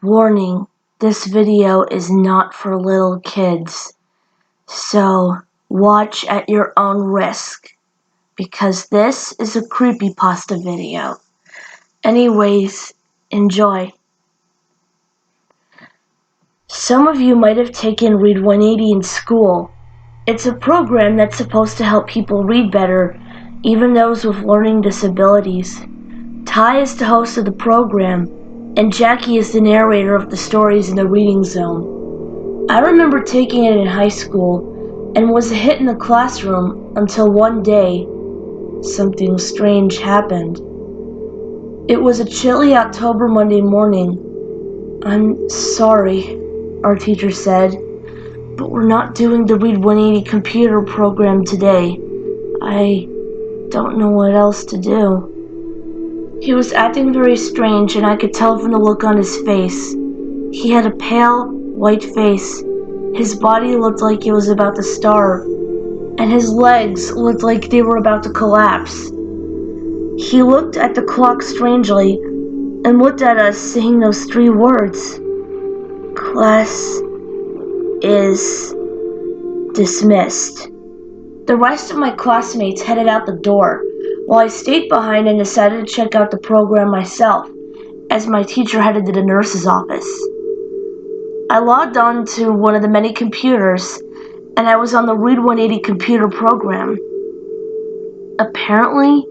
Warning, this video is not for little kids, so watch at your own risk, because this is a creepypasta video. Anyways, enjoy. Some of you might have taken Read 180 in school. It's a program that's supposed to help people read better, even those with learning disabilities. Ty is the host of the program, and Jackie is the narrator of the stories in the reading zone. I remember taking it in high school and was a hit in the classroom until one day, something strange happened. It was a chilly October Monday morning. "I'm sorry," our teacher said, "but we're not doing the Read 180 computer program today. I don't know what else to do." He was acting very strange, and I could tell from the look on his face. He had a pale, white face. His body looked like he was about to starve, and his legs looked like they were about to collapse. He looked at the clock strangely, and looked at us saying those three words: "Class is dismissed." The rest of my classmates headed out the door, while I stayed behind and decided to check out the program myself, as my teacher headed to the nurse's office. I logged on to one of the many computers, and I was on the Read 180 computer program. Apparently,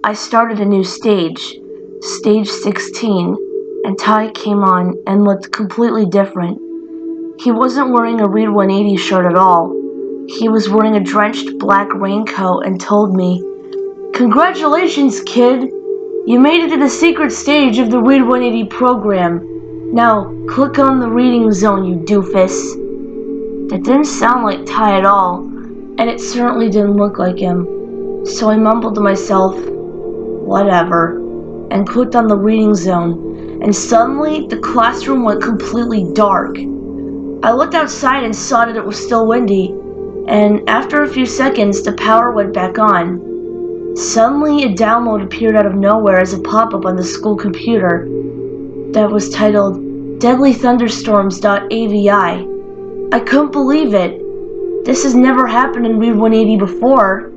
I started a new stage, stage 16, and Ty came on and looked completely different. He wasn't wearing a Read 180 shirt at all. He was wearing a drenched black raincoat and told me, "Congratulations, kid! You made it to the secret stage of the Read 180 program. Now, click on the reading zone, you doofus." That didn't sound like Ty at all, and it certainly didn't look like him. So I mumbled to myself, "Whatever," and clicked on the reading zone, and suddenly the classroom went completely dark. I looked outside and saw that it was still windy, and after a few seconds the power went back on. Suddenly a download appeared out of nowhere as a pop-up on the school computer that was titled Deadly Thunderstorms.avi. I couldn't believe it. This has never happened in Read 180 before.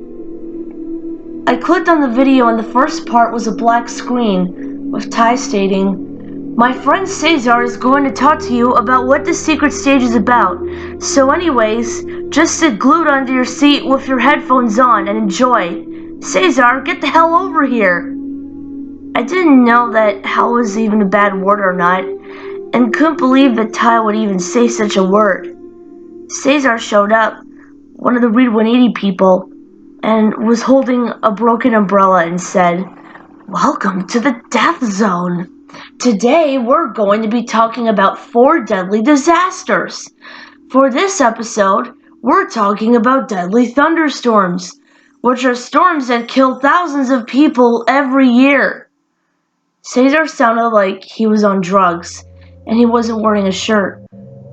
I clicked on the video, and the first part was a black screen with Ty stating, "My friend Cesar is going to talk to you about what the secret stage is about. So anyways, just sit glued onto your seat with your headphones on and enjoy. Cesar, get the hell over here." I didn't know that hell was even a bad word or not, and couldn't believe that Ty would even say such a word. Cesar showed up, one of the Read 180 people, and was holding a broken umbrella and said, "Welcome to the Death Zone. Today we're going to be talking about 4 deadly disasters. For this episode, we're talking about deadly thunderstorms, which are storms that kill thousands of people every year." Cesar sounded like he was on drugs, and he wasn't wearing a shirt.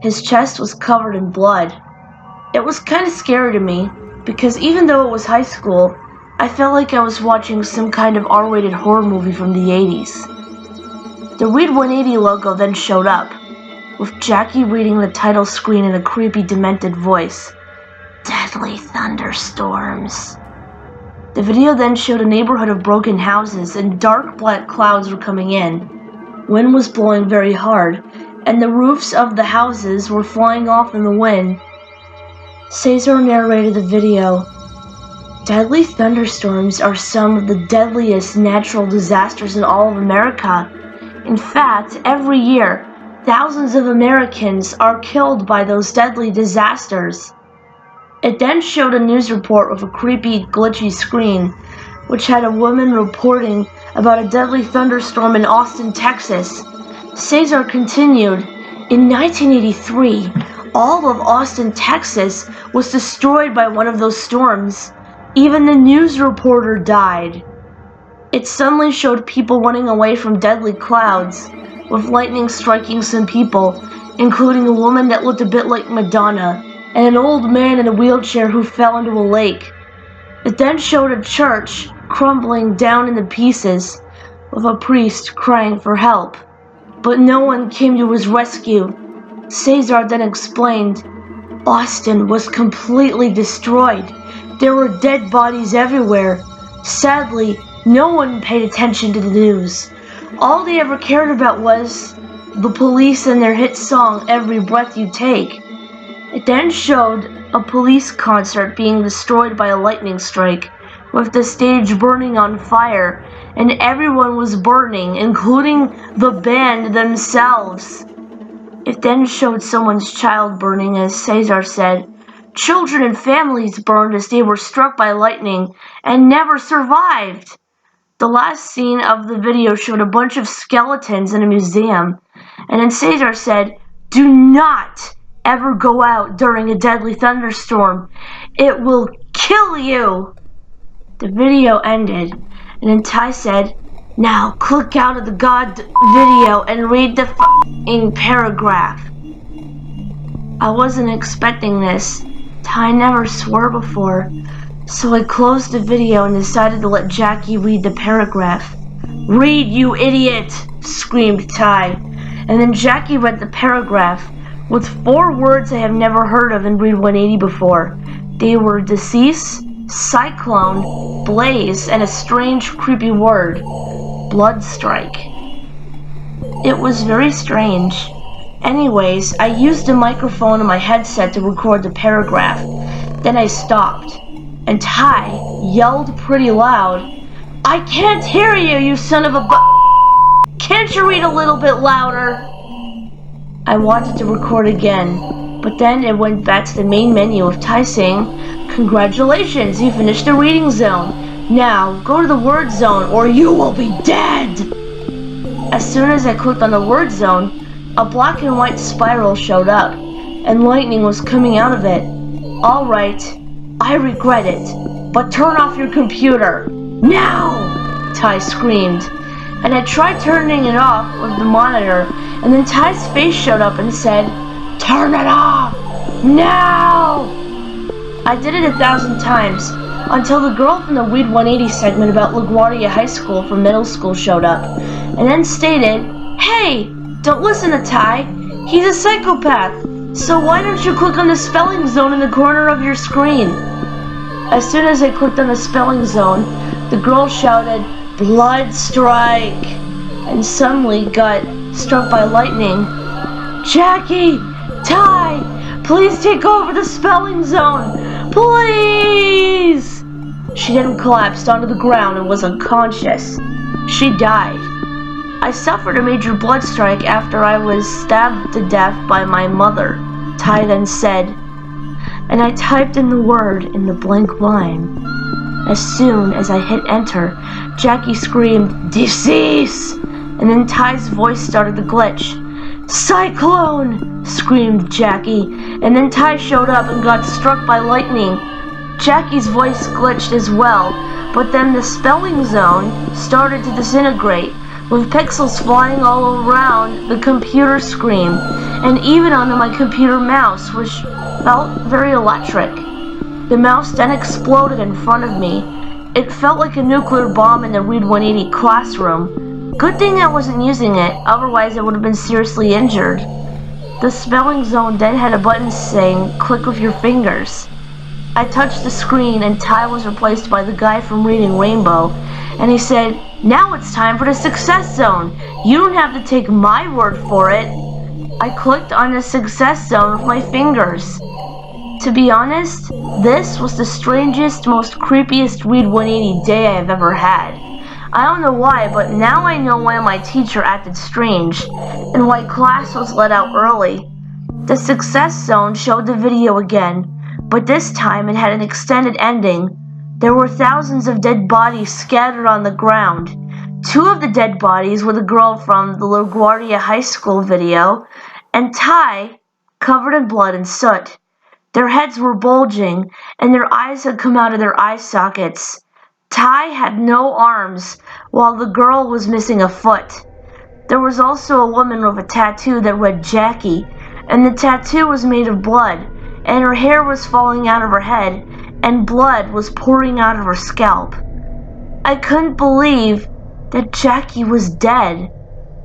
His chest was covered in blood. It was kind of scary to me, because even though it was high school, I felt like I was watching some kind of R-rated horror movie from the 80s. The Read 180 logo then showed up, with Jackie reading the title screen in a creepy, demented voice. "Deadly Thunderstorms." The video then showed a neighborhood of broken houses, and dark black clouds were coming in. Wind was blowing very hard, and the roofs of the houses were flying off in the wind. Cesar narrated the video. "Deadly thunderstorms are some of the deadliest natural disasters in all of America. In fact, every year, thousands of Americans are killed by those deadly disasters." It then showed a news report with a creepy, glitchy screen, which had a woman reporting about a deadly thunderstorm in Austin, Texas. Cesar continued, "In 1983, all of Austin, Texas was destroyed by one of those storms. Even the news reporter died." It suddenly showed people running away from deadly clouds, with lightning striking some people, including a woman that looked a bit like Madonna, and an old man in a wheelchair who fell into a lake. It then showed a church crumbling down into pieces, with a priest crying for help. but no one came to his rescue. Cesar then explained, Austin was completely destroyed. There were dead bodies everywhere. Sadly, no one paid attention to the news. All they ever cared about was the police and their hit song, Every Breath You Take. It then showed a police concert being destroyed by a lightning strike, with the stage burning on fire, and everyone was burning, including the band themselves. It then showed someone's child burning, as Cesar said. Children and families burned as they were struck by lightning and never survived. The last scene of the video showed a bunch of skeletons in a museum, and then Cesar said, Do not ever go out during a deadly thunderstorm. It will kill you. The video ended, and then Ty said, Now click out of the god video and read the f***ing paragraph. I wasn't expecting this. Ty never swore before, so I closed the video and decided to let Jackie read the paragraph. Read, you idiot! Screamed Ty. And then Jackie read the paragraph with 4 words I have never heard of in Read 180 before. They were decease, cyclone, blaze, and a strange, creepy word, blood strike. It was very strange. Anyways, I used a microphone on my headset to record the paragraph. Then I stopped, and Ty yelled pretty loud, I can't hear you, you son of a Can't you read a little bit louder? I wanted to record again, but then it went back to the main menu of Ty saying, Congratulations, you finished the reading zone. Now, go to the word zone or you will be dead! As soon as I clicked on the word zone, a black and white spiral showed up, and lightning was coming out of it. Alright, I regret it, but turn off your computer. Now! Ty screamed, and I tried turning it off with the monitor, and then Ty's face showed up and said, Turn it off! Now! I did it 1,000 times, until the girl from the Read 180 segment about LaGuardia High School from middle school showed up, and then stated, Hey, don't listen to Ty, he's a psychopath, so why don't you click on the spelling zone in the corner of your screen? As soon as I clicked on the spelling zone, the girl shouted, Blood strike, and suddenly got struck by lightning. Jackie! Ty! Please take over the spelling zone! Please! She then collapsed onto the ground and was unconscious. She died. I suffered a major blood strike after I was stabbed to death by my mother, Ty then said, and I typed in the word in the blank line. As soon as I hit enter, Jackie screamed, Decease! And then Ty's voice started to glitch. Cyclone! Screamed Jackie, and then Ty showed up and got struck by lightning. Jackie's voice glitched as well, but then the spelling zone started to disintegrate, with pixels flying all around the computer screen, and even onto my computer mouse, which felt very electric. The mouse then exploded in front of me. It felt like a nuclear bomb in the Read 180 classroom. Good thing I wasn't using it, otherwise I would have been seriously injured. The spelling zone then had a button saying, click with your fingers. I touched the screen and Ty was replaced by the guy from Reading Rainbow, and he said, Now it's time for the success zone. You don't have to take my word for it. I clicked on the success zone with my fingers. To be honest, this was the strangest, most creepiest Read 180 day I have ever had. I don't know why, but now I know why my teacher acted strange, and why class was let out early. The success zone showed the video again, but this time it had an extended ending. There were thousands of dead bodies scattered on the ground. 2 of the dead bodies were the girl from the LaGuardia High School video, and Ty, covered in blood and soot. Their heads were bulging, and their eyes had come out of their eye sockets. Ty had no arms, while the girl was missing a foot. There was also a woman with a tattoo that read Jackie, and the tattoo was made of blood, and her hair was falling out of her head, and blood was pouring out of her scalp. I couldn't believe that Jackie was dead.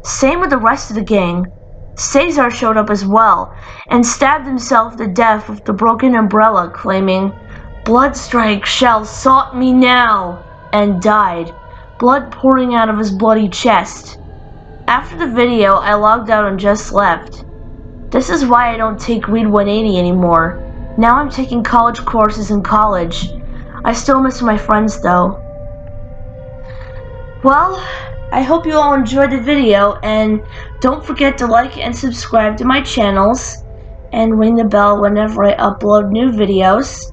Same with the rest of the gang. Cesar showed up as well and stabbed himself to death with the broken umbrella, claiming, "Bloodstrike shall salt me now," and died, blood pouring out of his bloody chest. After the video, I logged out and just left. This is why I don't take Read 180 anymore. Now I'm taking college courses in college. I still miss my friends though. Well, I hope you all enjoyed the video, and don't forget to like and subscribe to my channels and ring the bell whenever I upload new videos.